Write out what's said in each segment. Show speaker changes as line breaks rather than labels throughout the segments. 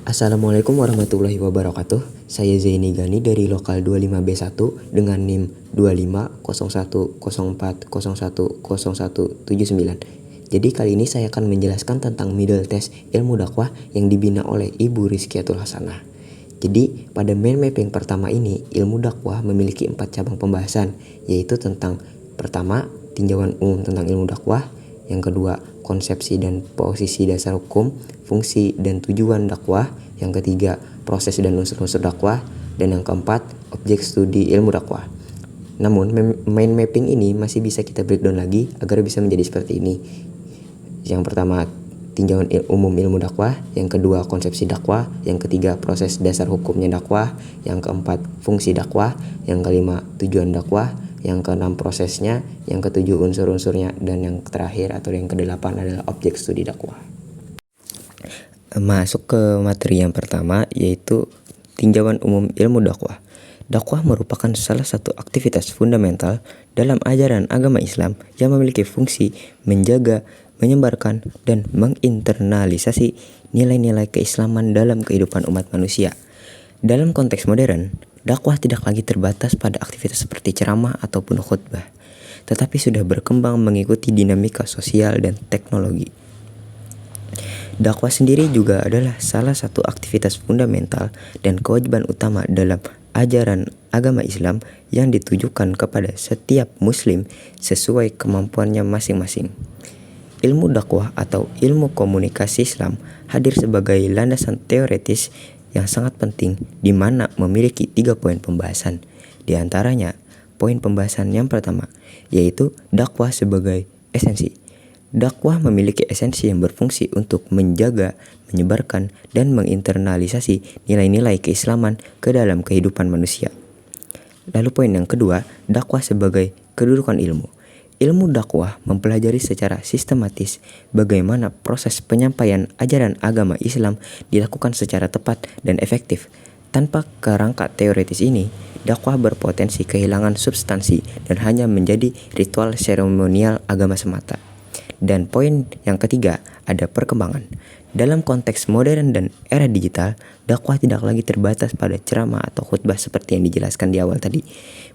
Assalamualaikum warahmatullahi wabarakatuh. Saya Zaini Gani dari Lokal 25B1 dengan NIM 250104010179. Jadi kali ini saya akan menjelaskan tentang middle test ilmu dakwah yang dibina oleh Ibu Rizkiatul Hasanah. Jadi pada mind mapping pertama ini, ilmu dakwah memiliki 4 cabang pembahasan, yaitu tentang pertama, tinjauan umum tentang ilmu dakwah, yang kedua, konsepsi dan posisi dasar hukum, fungsi dan tujuan dakwah, yang ketiga, proses dan unsur-unsur dakwah, dan yang keempat, objek studi ilmu dakwah. Namun, mind mapping ini masih bisa kita breakdown lagi agar bisa menjadi seperti ini. Yang pertama, tinjauan umum ilmu dakwah, yang kedua, konsepsi dakwah, yang ketiga, proses dasar hukumnya dakwah, yang keempat, fungsi dakwah, yang kelima, tujuan dakwah, yang keenam, prosesnya, yang ketujuh, unsur-unsurnya, dan yang terakhir atau yang kedelapan adalah objek studi dakwah. Masuk ke materi yang pertama, yaitu tinjauan umum ilmu dakwah. Dakwah merupakan salah satu aktivitas fundamental dalam ajaran agama Islam yang memiliki fungsi menjaga, menyebarkan, dan menginternalisasi nilai-nilai keislaman dalam kehidupan umat manusia. Dalam konteks modern, dakwah tidak lagi terbatas pada aktivitas seperti ceramah ataupun khutbah, tetapi sudah berkembang mengikuti dinamika sosial dan teknologi. Dakwah sendiri juga adalah salah satu aktivitas fundamental dan kewajiban utama dalam ajaran agama Islam yang ditujukan kepada setiap muslim sesuai kemampuannya masing-masing. Ilmu dakwah atau ilmu komunikasi Islam hadir sebagai landasan teoretis yang sangat penting di mana memiliki 3 poin pembahasan. Di antaranya, poin pembahasan yang pertama yaitu dakwah sebagai esensi. Dakwah memiliki esensi yang berfungsi untuk menjaga, menyebarkan, dan menginternalisasi nilai-nilai keislaman ke dalam kehidupan manusia. Lalu poin yang kedua, dakwah sebagai kedudukan ilmu. Ilmu dakwah mempelajari secara sistematis bagaimana proses penyampaian ajaran agama Islam dilakukan secara tepat dan efektif. Tanpa kerangka teoretis ini, dakwah berpotensi kehilangan substansi dan hanya menjadi ritual seremonial agama semata. Dan poin yang ketiga, ada perkembangan. Dalam konteks modern dan era digital, dakwah tidak lagi terbatas pada ceramah atau khutbah seperti yang dijelaskan di awal tadi,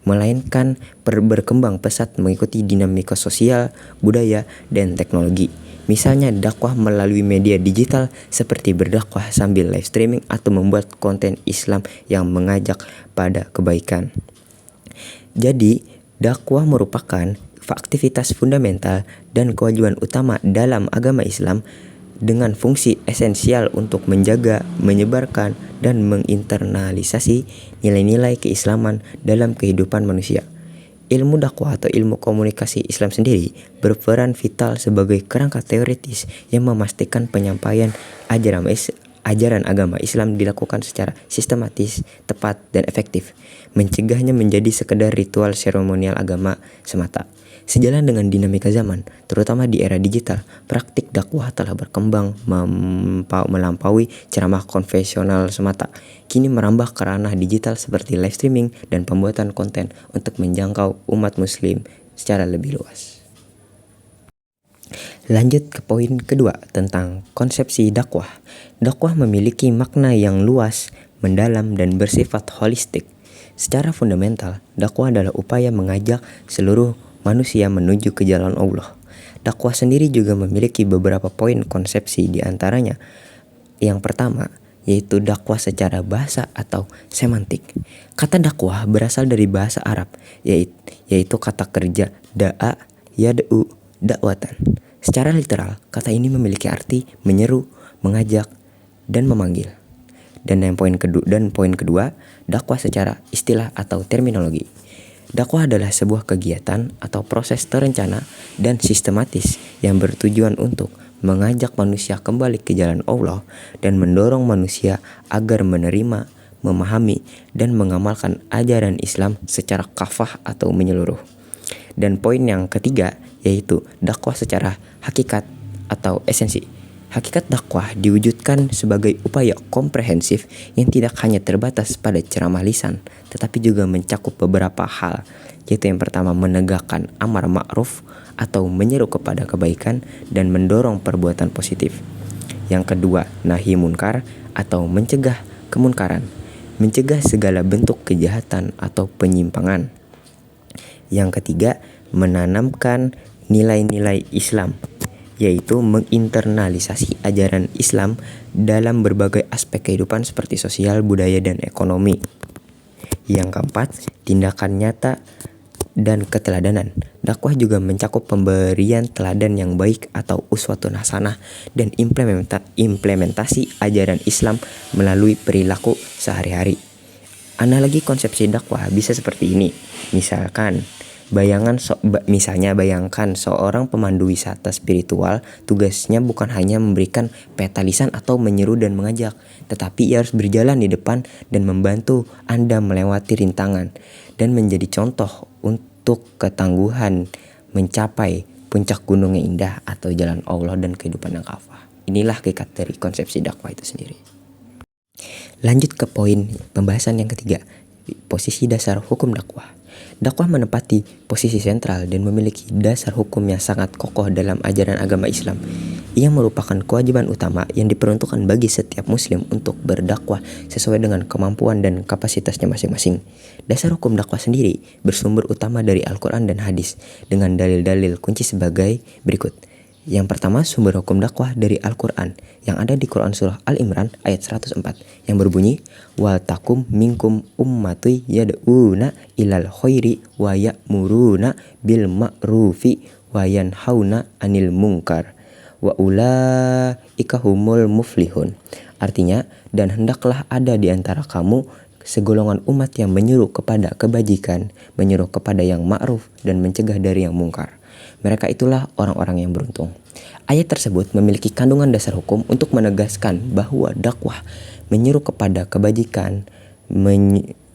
melainkan berkembang pesat mengikuti dinamika sosial, budaya, dan teknologi. Misalnya dakwah melalui media digital seperti berdakwah sambil live streaming atau membuat konten Islam yang mengajak pada kebaikan. Jadi, dakwah merupakan aktivitas fundamental dan kewajiban utama dalam agama Islam dengan fungsi esensial untuk menjaga, menyebarkan, dan menginternalisasi nilai-nilai keislaman dalam kehidupan manusia. Ilmu dakwah atau ilmu komunikasi Islam sendiri berperan vital sebagai kerangka teoritis yang memastikan penyampaian ajaran agama Islam dilakukan secara sistematis, tepat, dan efektif, mencegahnya menjadi sekedar ritual seremonial agama semata. Sejalan dengan dinamika zaman, terutama di era digital, praktik dakwah telah berkembang melampaui ceramah konvensional semata. Kini merambah ke ranah digital seperti live streaming dan pembuatan konten untuk menjangkau umat muslim secara lebih luas. Lanjut ke poin kedua tentang konsepsi dakwah. Dakwah memiliki makna yang luas, mendalam, dan bersifat holistik. Secara fundamental, dakwah adalah upaya mengajak seluruh manusia menuju ke jalan Allah. Dakwah sendiri juga memiliki beberapa poin konsepsi, di antaranya yang pertama yaitu dakwah secara bahasa atau semantik. Kata dakwah berasal dari bahasa Arab, yaitu kata kerja da'a, yad'u, dakwatan. Secara literal, kata ini memiliki arti menyeru, mengajak, dan memanggil. Dan poin kedua, dakwah secara istilah atau terminologi. Dakwah adalah sebuah kegiatan atau proses terencana dan sistematis yang bertujuan untuk mengajak manusia kembali ke jalan Allah dan mendorong manusia agar menerima, memahami, dan mengamalkan ajaran Islam secara kafah atau menyeluruh. Dan poin yang ketiga yaitu dakwah secara hakikat atau esensi. Hakikat dakwah diwujudkan sebagai upaya komprehensif yang tidak hanya terbatas pada ceramah lisan, tetapi juga mencakup beberapa hal, yaitu yang pertama menegakkan amar ma'ruf atau menyeru kepada kebaikan dan mendorong perbuatan positif. Yang kedua, nahi munkar atau mencegah kemunkaran, mencegah segala bentuk kejahatan atau penyimpangan. Yang ketiga, menanamkan nilai-nilai Islam, yaitu menginternalisasi ajaran Islam dalam berbagai aspek kehidupan seperti sosial, budaya, dan ekonomi. Yang keempat, tindakan nyata dan keteladanan. Dakwah juga mencakup pemberian teladan yang baik atau uswatun hasanah dan implementasi ajaran Islam melalui perilaku sehari-hari. Analogi konsepsi dakwah bisa seperti ini. Bayangkan seorang pemandu wisata spiritual, tugasnya bukan hanya memberikan peta lisan atau menyeru dan mengajak, tetapi ia harus berjalan di depan dan membantu Anda melewati rintangan dan menjadi contoh untuk ketangguhan mencapai puncak gunung yang indah atau jalan Allah dan kehidupan yang kafah. Inilah hakikat dari konsepsi dakwah itu sendiri. Lanjut ke poin pembahasan yang ketiga, posisi dasar hukum dakwah. Dakwah menempati posisi sentral dan memiliki dasar hukum yang sangat kokoh dalam ajaran agama Islam. Ia merupakan kewajiban utama yang diperuntukkan bagi setiap muslim untuk berdakwah sesuai dengan kemampuan dan kapasitasnya masing-masing. Dasar hukum dakwah sendiri bersumber utama dari Al-Quran dan hadis dengan dalil-dalil kunci sebagai berikut. Yang pertama, sumber hukum dakwah dari Al-Quran yang ada di Quran Surah Al-Imran ayat 104 yang berbunyi, wal takum minkum ummatu yad'una ilal khairi wa ya'muruna bil ma'rufi wa yanhauna 'anil munkar wa ulaika humul muflihun. Artinya, dan hendaklah ada di antara kamu segolongan umat yang menyuruh kepada kebajikan, menyuruh kepada yang ma'ruf dan mencegah dari yang mungkar. Mereka itulah orang-orang yang beruntung. Ayat tersebut memiliki kandungan dasar hukum untuk menegaskan bahwa dakwah menyeru kepada kebajikan,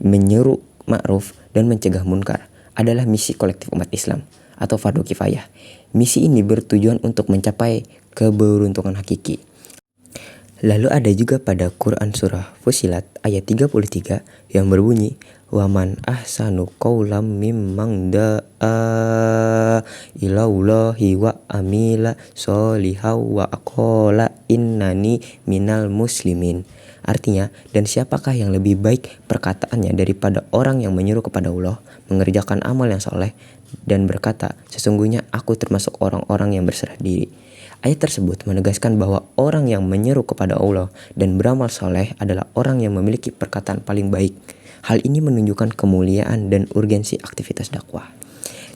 menyeru ma'ruf dan mencegah munkar adalah misi kolektif umat Islam atau fardu kifayah. Misi ini bertujuan untuk mencapai keberuntungan hakiki. Lalu ada juga pada Quran Surah Fussilat ayat 33 yang berbunyi, waman ahsanu qawlam mimman da'a ilallahi wa amila sholihaw wa aqala innani minal muslimin. Artinya, dan siapakah yang lebih baik perkataannya daripada orang yang menyuruh kepada Allah, mengerjakan amal yang soleh dan berkata, sesungguhnya aku termasuk orang-orang yang berserah diri. Ayat tersebut menegaskan bahwa orang yang menyeru kepada Allah dan beramal soleh adalah orang yang memiliki perkataan paling baik. Hal ini menunjukkan kemuliaan dan urgensi aktivitas dakwah.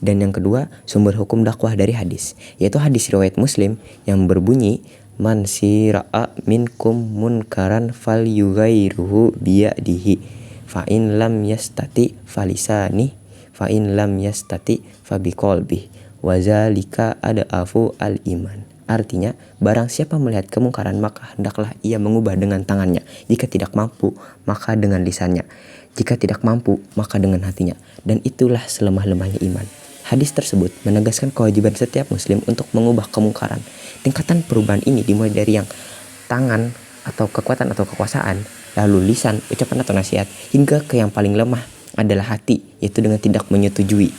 Dan yang kedua, sumber hukum dakwah dari hadis, yaitu hadis riwayat Muslim yang berbunyi, man sira'a minkum munkaran fal yughayyiruhu biyadihi fa in lam yastati falisani fa in lam yastati fabiqalbi wa zalika ad'afu al-iman. Artinya, barang siapa melihat kemungkaran maka hendaklah ia mengubah dengan tangannya. Jika tidak mampu, maka dengan lisannya. Jika tidak mampu, maka dengan hatinya. Dan itulah selemah-lemahnya iman. Hadis tersebut menegaskan kewajiban setiap muslim untuk mengubah kemungkaran. Tingkatan perubahan ini dimulai dari yang tangan atau kekuatan atau kekuasaan, lalu lisan, ucapan atau nasihat, hingga ke yang paling lemah adalah hati, yaitu dengan tidak menyetujui,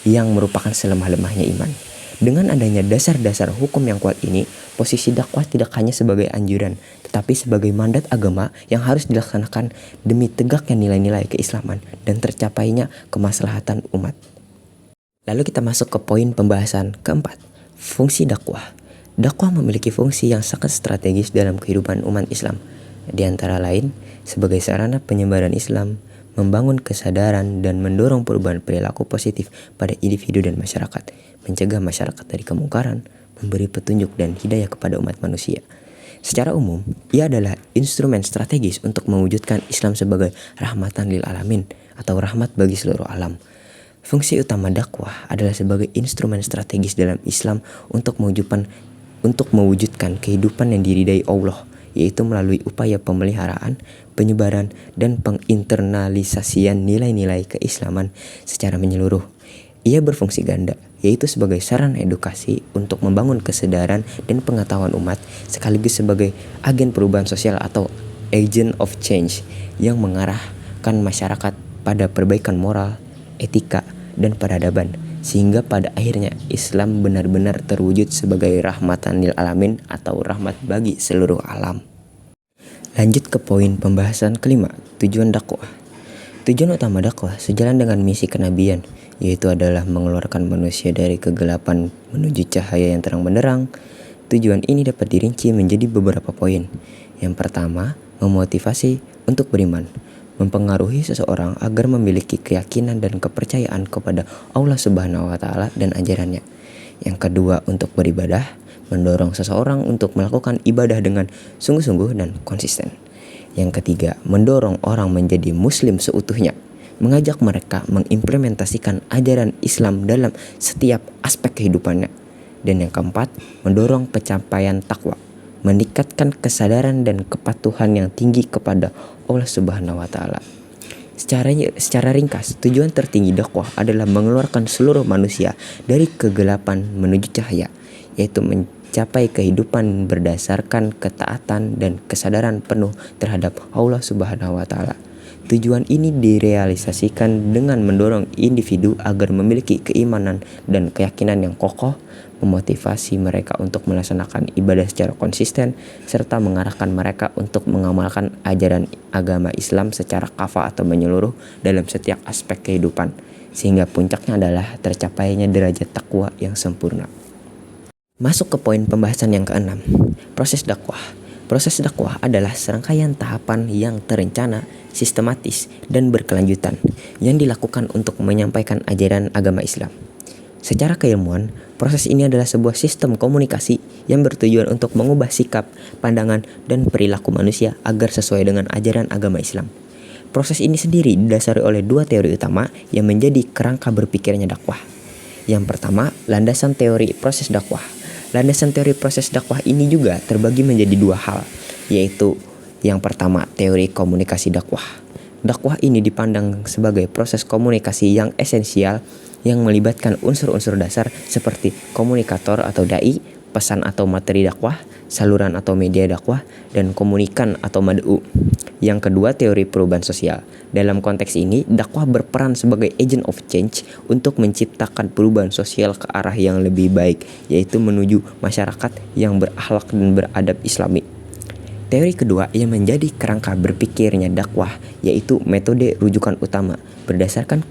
yang merupakan selemah-lemahnya iman. Dengan adanya dasar-dasar hukum yang kuat ini, posisi dakwah tidak hanya sebagai anjuran, tetapi sebagai mandat agama yang harus dilaksanakan demi tegaknya nilai-nilai keislaman dan tercapainya kemaslahatan umat. Lalu kita masuk ke poin pembahasan keempat, fungsi dakwah. Dakwah memiliki fungsi yang sangat strategis dalam kehidupan umat Islam, di antara lain sebagai sarana penyebaran Islam, membangun kesadaran dan mendorong perubahan perilaku positif pada individu dan masyarakat, mencegah masyarakat dari kemungkaran, memberi petunjuk dan hidayah kepada umat manusia. Secara umum, ia adalah instrumen strategis untuk mewujudkan Islam sebagai rahmatan lil alamin atau rahmat bagi seluruh alam. Fungsi utama dakwah adalah sebagai instrumen strategis dalam Islam untuk mewujudkan kehidupan yang diridai Allah, yaitu melalui upaya pemeliharaan, penyebaran, dan penginternalisasian nilai-nilai keislaman secara menyeluruh. Ia berfungsi ganda, yaitu sebagai sarana edukasi untuk membangun kesadaran dan pengetahuan umat, sekaligus sebagai agen perubahan sosial atau agent of change yang mengarahkan masyarakat pada perbaikan moral, etika, dan peradaban, sehingga pada akhirnya Islam benar-benar terwujud sebagai rahmatan lil alamin atau rahmat bagi seluruh alam. Lanjut ke poin pembahasan kelima, tujuan dakwah. Tujuan utama dakwah sejalan dengan misi kenabian, yaitu adalah mengeluarkan manusia dari kegelapan menuju cahaya yang terang benderang. Tujuan ini dapat dirinci menjadi beberapa poin. Yang pertama, memotivasi untuk beriman, mempengaruhi seseorang agar memiliki keyakinan dan kepercayaan kepada Allah Subhanahu wa taala dan ajarannya. Yang kedua, untuk beribadah, mendorong seseorang untuk melakukan ibadah dengan sungguh-sungguh dan konsisten. Yang ketiga, mendorong orang menjadi muslim seutuhnya, mengajak mereka mengimplementasikan ajaran Islam dalam setiap aspek kehidupannya. Dan yang keempat, mendorong pencapaian takwa, meningkatkan kesadaran dan kepatuhan yang tinggi kepada Allah Subhanahu wa taala. Secara ringkas, tujuan tertinggi dakwah adalah mengeluarkan seluruh manusia dari kegelapan menuju cahaya, yaitu mencapai kehidupan berdasarkan ketaatan dan kesadaran penuh terhadap Allah Subhanahu wa taala. Tujuan ini direalisasikan dengan mendorong individu agar memiliki keimanan dan keyakinan yang kokoh, memotivasi mereka untuk melaksanakan ibadah secara konsisten, serta mengarahkan mereka untuk mengamalkan ajaran agama Islam secara kafah atau menyeluruh dalam setiap aspek kehidupan, sehingga puncaknya adalah tercapainya derajat takwa yang sempurna. Masuk ke poin pembahasan yang keenam, proses dakwah. Proses dakwah adalah serangkaian tahapan yang terencana, sistematis, dan berkelanjutan yang dilakukan untuk menyampaikan ajaran agama Islam. Secara keilmuan, proses ini adalah sebuah sistem komunikasi yang bertujuan untuk mengubah sikap, pandangan, dan perilaku manusia agar sesuai dengan ajaran agama Islam. Proses ini sendiri didasari oleh dua teori utama yang menjadi kerangka berpikirnya dakwah. Yang pertama, landasan teori proses dakwah. Landasan teori proses dakwah ini juga terbagi menjadi dua hal, yaitu yang pertama, teori komunikasi dakwah. Dakwah ini dipandang sebagai proses komunikasi yang esensial yang melibatkan unsur-unsur dasar seperti komunikator atau dai, pesan atau materi dakwah, saluran atau media dakwah, dan komunikan atau mad'u. Yang kedua, teori perubahan sosial. Dalam konteks ini, dakwah berperan sebagai agent of change untuk menciptakan perubahan sosial ke arah yang lebih baik, yaitu menuju masyarakat yang berakhlak dan beradab Islami. Teori kedua yang menjadi kerangka berpikirnya dakwah yaitu metode rujukan utama berdasarkan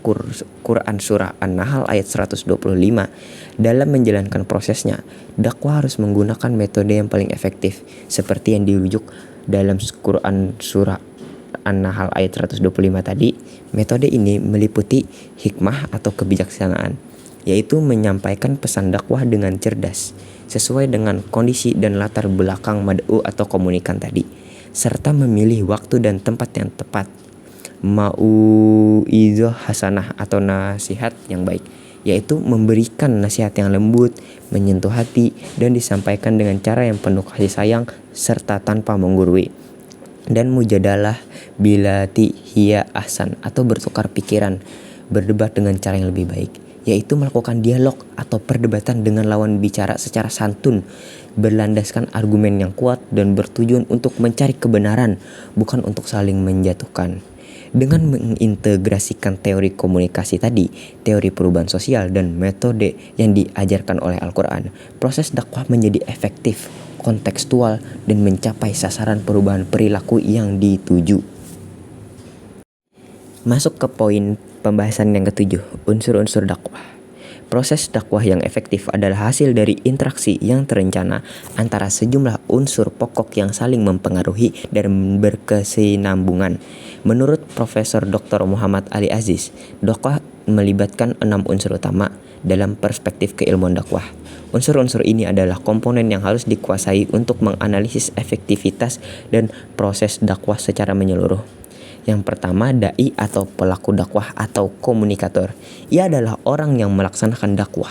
Quran surah An-Nahl ayat 125. Dalam menjalankan prosesnya, dakwah harus menggunakan metode yang paling efektif seperti yang dirujuk dalam Quran surah An-Nahl ayat 125 tadi. Metode ini meliputi hikmah atau kebijaksanaan, yaitu menyampaikan pesan dakwah dengan cerdas sesuai dengan kondisi dan latar belakang mad'u atau komunikan tadi, serta memilih waktu dan tempat yang tepat. Mau'izah hasanah atau nasihat yang baik, yaitu memberikan nasihat yang lembut, menyentuh hati, dan disampaikan dengan cara yang penuh kasih sayang serta tanpa menggurui. Dan mujadalah bilati hiya ahsan atau bertukar pikiran, berdebat dengan cara yang lebih baik, yaitu melakukan dialog atau perdebatan dengan lawan bicara secara santun, berlandaskan argumen yang kuat dan bertujuan untuk mencari kebenaran, bukan untuk saling menjatuhkan. Dengan mengintegrasikan teori komunikasi tadi, teori perubahan sosial, dan metode yang diajarkan oleh Al-Quran, proses dakwah menjadi efektif, kontekstual, dan mencapai sasaran perubahan perilaku yang dituju. Masuk ke poin pembahasan yang ketujuh, unsur-unsur dakwah. Proses dakwah yang efektif adalah hasil dari interaksi yang terencana antara sejumlah unsur pokok yang saling mempengaruhi dan berkesinambungan. Menurut Profesor Dr. Muhammad Ali Aziz, dakwah melibatkan 6 unsur utama dalam perspektif keilmuan dakwah. Unsur-unsur ini adalah komponen yang harus dikuasai untuk menganalisis efektivitas dan proses dakwah secara menyeluruh. Yang pertama, dai atau pelaku dakwah atau komunikator. Ia adalah orang yang melaksanakan dakwah.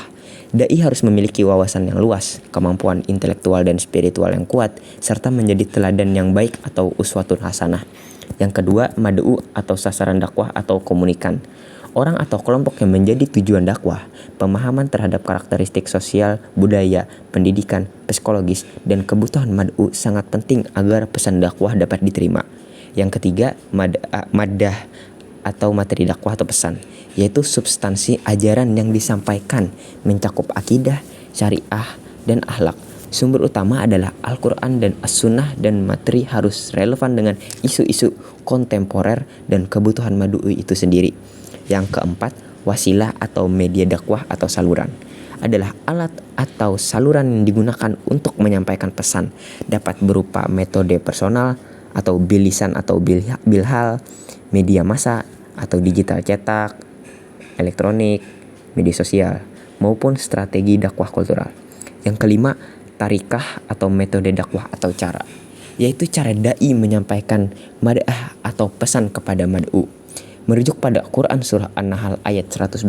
Dai harus memiliki wawasan yang luas, kemampuan intelektual dan spiritual yang kuat, serta menjadi teladan yang baik atau uswatun hasanah. Yang kedua, mad'u atau sasaran dakwah atau komunikan. Orang atau kelompok yang menjadi tujuan dakwah, pemahaman terhadap karakteristik sosial, budaya, pendidikan, psikologis, dan kebutuhan mad'u sangat penting agar pesan dakwah dapat diterima. Yang ketiga, maddah atau materi dakwah atau pesan, yaitu substansi ajaran yang disampaikan mencakup akidah, syariah, dan akhlak. Sumber utama adalah Al-Quran dan As-Sunnah, dan materi harus relevan dengan isu-isu kontemporer dan kebutuhan mad'u itu sendiri. Yang keempat, wasilah atau media dakwah atau saluran adalah alat atau saluran yang digunakan untuk menyampaikan pesan, dapat berupa metode personal atau bilisan atau bilhal, media massa atau digital cetak, elektronik, media sosial, maupun strategi dakwah kultural. Yang kelima, tarikah atau metode dakwah atau cara, yaitu cara dai menyampaikan mad'ah atau pesan kepada mad'u. Merujuk pada Quran surah An-Nahl ayat 125,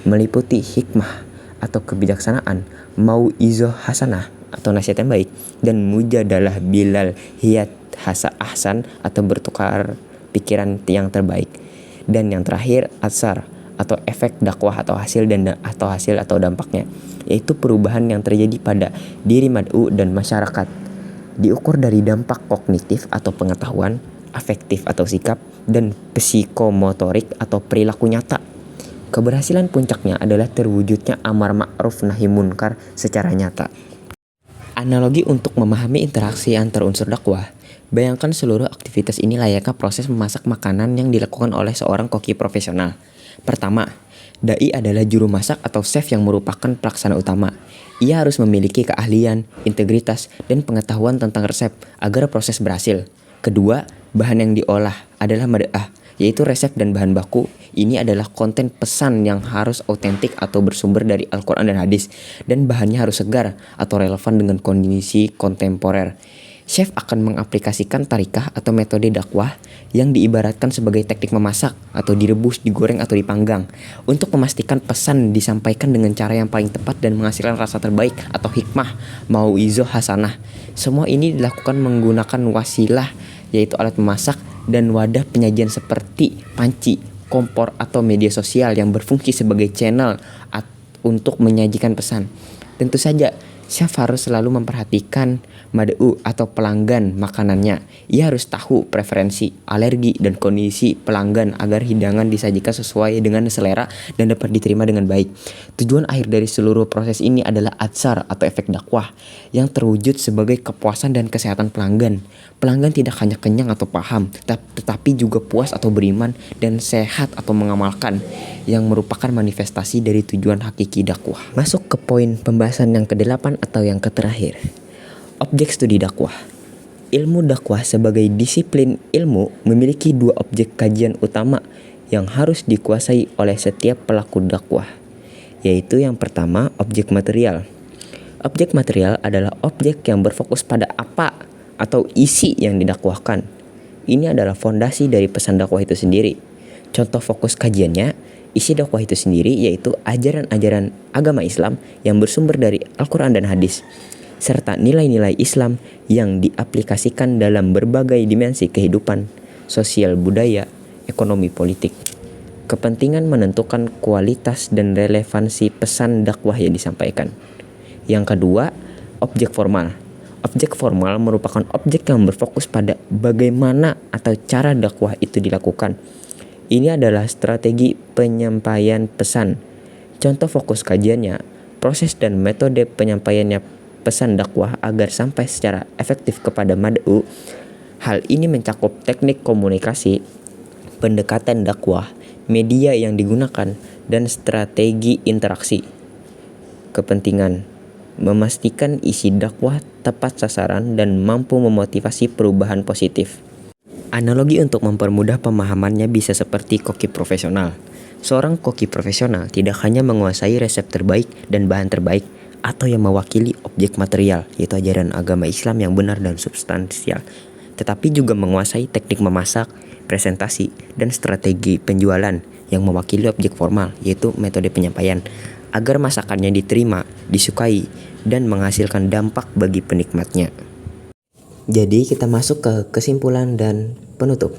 meliputi hikmah atau kebijaksanaan, mau'izah hasanah atau nasihat yang baik, dan mujadalah bilal hiyat ahsan atau bertukar pikiran yang terbaik. Dan yang terakhir, atsar atau efek dakwah atau hasil atau dampaknya, yaitu perubahan yang terjadi pada diri mad'u dan masyarakat, diukur dari dampak kognitif atau pengetahuan, afektif atau sikap, dan psikomotorik atau perilaku nyata. Keberhasilan puncaknya adalah terwujudnya amar ma'ruf nahi munkar secara nyata. Analogi untuk memahami interaksi antar unsur dakwah. Bayangkan seluruh aktivitas ini layaknya proses memasak makanan yang dilakukan oleh seorang koki profesional. Pertama, dai adalah juru masak atau chef yang merupakan pelaksana utama. Ia harus memiliki keahlian, integritas, dan pengetahuan tentang resep agar proses berhasil. Kedua, bahan yang diolah adalah mad'ah, yaitu resep dan bahan baku. Ini adalah konten pesan yang harus autentik atau bersumber dari Al-Quran dan hadis, dan bahannya harus segar atau relevan dengan kondisi kontemporer. Chef akan mengaplikasikan tarikah atau metode dakwah yang diibaratkan sebagai teknik memasak atau direbus, digoreng, atau dipanggang untuk memastikan pesan disampaikan dengan cara yang paling tepat dan menghasilkan rasa terbaik atau hikmah, mau'izah hasanah. Semua ini dilakukan menggunakan wasilah, yaitu alat memasak, dan wadah penyajian seperti panci, kompor, atau media sosial yang berfungsi sebagai channel untuk menyajikan pesan. Tentu saja, chef harus selalu memperhatikan mad'u atau pelanggan makanannya. Ia harus tahu preferensi, alergi, dan kondisi pelanggan agar hidangan disajikan sesuai dengan selera dan dapat diterima dengan baik. Tujuan akhir dari seluruh proses ini adalah atsar atau efek dakwah yang terwujud sebagai kepuasan dan kesehatan pelanggan. Pelanggan tidak hanya kenyang atau paham, tetapi juga puas atau beriman dan sehat atau mengamalkan, yang merupakan manifestasi dari tujuan hakiki dakwah. Masuk ke poin pembahasan yang ke-8 atau yang terakhir. Objek studi dakwah. Ilmu dakwah sebagai disiplin ilmu memiliki dua objek kajian utama yang harus dikuasai oleh setiap pelaku dakwah, yaitu yang pertama, objek material. Objek material adalah objek yang berfokus pada apa atau isi yang didakwahkan. Ini adalah fondasi dari pesan dakwah itu sendiri. Contoh fokus kajiannya, isi dakwah itu sendiri yaitu ajaran-ajaran agama Islam yang bersumber dari Al-Quran dan hadis, serta nilai-nilai Islam yang diaplikasikan dalam berbagai dimensi kehidupan, sosial, budaya, ekonomi, politik. Kepentingan menentukan kualitas dan relevansi pesan dakwah yang disampaikan. Yang kedua, objek formal. Objek formal merupakan objek yang berfokus pada bagaimana atau cara dakwah itu dilakukan. Ini adalah strategi penyampaian pesan. Contoh fokus kajiannya, proses dan metode penyampaiannya pesan dakwah agar sampai secara efektif kepada mad'u. Hal ini mencakup teknik komunikasi, pendekatan dakwah, media yang digunakan, dan strategi interaksi. Kepentingan memastikan isi dakwah tepat sasaran dan mampu memotivasi perubahan positif. Analogi untuk mempermudah pemahamannya bisa seperti koki profesional. Seorang koki profesional tidak hanya menguasai resep terbaik dan bahan terbaik atau yang mewakili objek material, yaitu ajaran agama Islam yang benar dan substansial, tetapi juga menguasai teknik memasak, presentasi, dan strategi penjualan yang mewakili objek formal, yaitu metode penyampaian, agar masakannya diterima, disukai, dan menghasilkan dampak bagi penikmatnya. Jadi kita masuk ke kesimpulan dan penutup.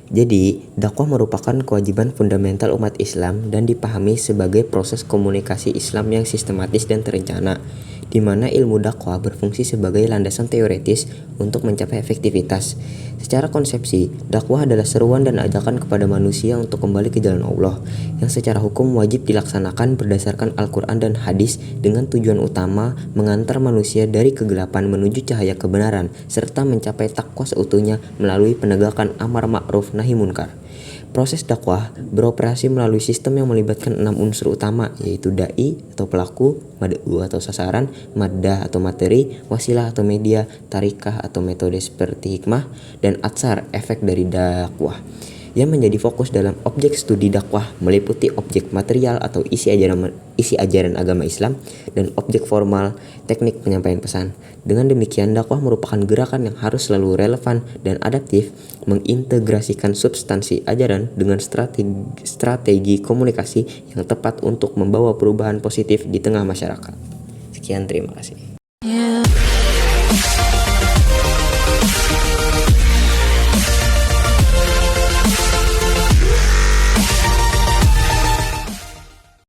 Jadi, dakwah merupakan kewajiban fundamental umat Islam dan dipahami sebagai proses komunikasi Islam yang sistematis dan terencana, di mana ilmu dakwah berfungsi sebagai landasan teoretis untuk mencapai efektivitas. Secara konsepsi, dakwah adalah seruan dan ajakan kepada manusia untuk kembali ke jalan Allah, yang secara hukum wajib dilaksanakan berdasarkan Al-Quran dan hadis dengan tujuan utama mengantar manusia dari kegelapan menuju cahaya kebenaran, serta mencapai takwa seutuhnya melalui penegakan amar ma'ruf nahi munkar. Proses dakwah beroperasi melalui sistem yang melibatkan 6 unsur utama, yaitu da'i atau pelaku, mad'u atau sasaran, maddah atau materi, wasilah atau media, tarikah atau metode seperti hikmah, dan atsar efek dari dakwah. Yang menjadi fokus dalam objek studi dakwah meliputi objek material atau isi ajaran agama Islam dan objek formal teknik penyampaian pesan. Dengan demikian, dakwah merupakan gerakan yang harus selalu relevan dan adaptif, mengintegrasikan substansi ajaran dengan strategi komunikasi yang tepat untuk membawa perubahan positif di tengah masyarakat. Sekian, terima kasih.